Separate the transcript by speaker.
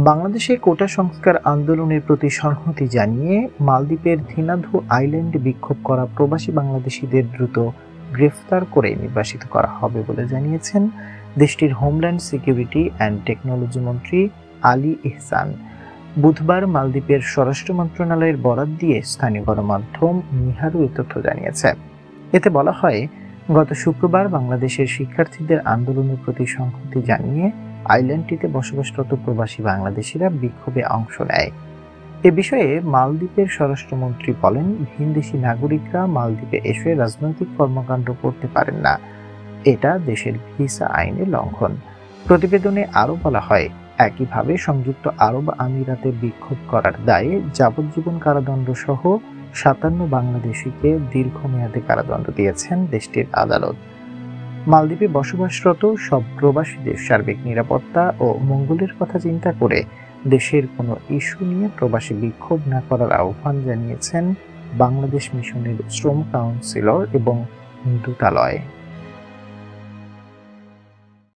Speaker 1: বাংলাদেশে কোটা সংস্কার আন্দোলনের প্রতি সংহতি জানিয়ে মালদ্বীপের থিনাধু আইল্যান্ডে বিক্ষোভ করা প্রবাসী বাংলাদেশিদের দ্রুত গ্রেফতার করে নির্বাসিত করা হবে বলে জানিয়েছেন দেশটির হোমল্যান্ড সিকিউরিটি অ্যান্ড টেকনোলজি মন্ত্রী আলী ইহসান। বুধবার মালদ্বীপের স্বরাষ্ট্র মন্ত্রণালয়ের বরাত দিয়ে স্থানীয় গণমাধ্যম নিহারু এ তথ্য জানিয়েছে। এতে বলা হয়, গত শুক্রবার বাংলাদেশের শিক্ষার্থীদের আন্দোলনের প্রতি সংহতি জানিয়ে আইল্যান্ডটিতে বসবাসরত প্রবাসী বাংলাদেশিরা বিক্ষোভে অংশ নেয়। এ বিষয়ে মালদ্বীপের স্বরাষ্ট্রমন্ত্রী বলেন, ভিনদেশি নাগরিকরা মালদ্বীপে এসে রাজনৈতিক কর্মকাণ্ড করতে পারেন না, এটা দেশের ভিসা আইনের লঙ্ঘন। প্রতিবেদনে আরও বলা হয়, একইভাবে সংযুক্ত আরব আমিরাতে বিক্ষোভ করার দায়ে যাবজ্জীবন কারাদণ্ড সহ ৫৭ বাংলাদেশিকে দীর্ঘমেয়াদে কারাদণ্ড দিয়েছেন দেশটির আদালত। মালদ্বীপে বসবাসরত সব প্রবাসীদের সার্বিক নিরাপত্তা ও মঙ্গলের কথা চিন্তা করে দেশের কোনো ইস্যু নিয়ে প্রবাসী বিক্ষোভ না করার আহ্বান জানিয়েছেন বাংলাদেশ মিশনের শ্রম কাউন্সিলর এবং দূতালয়।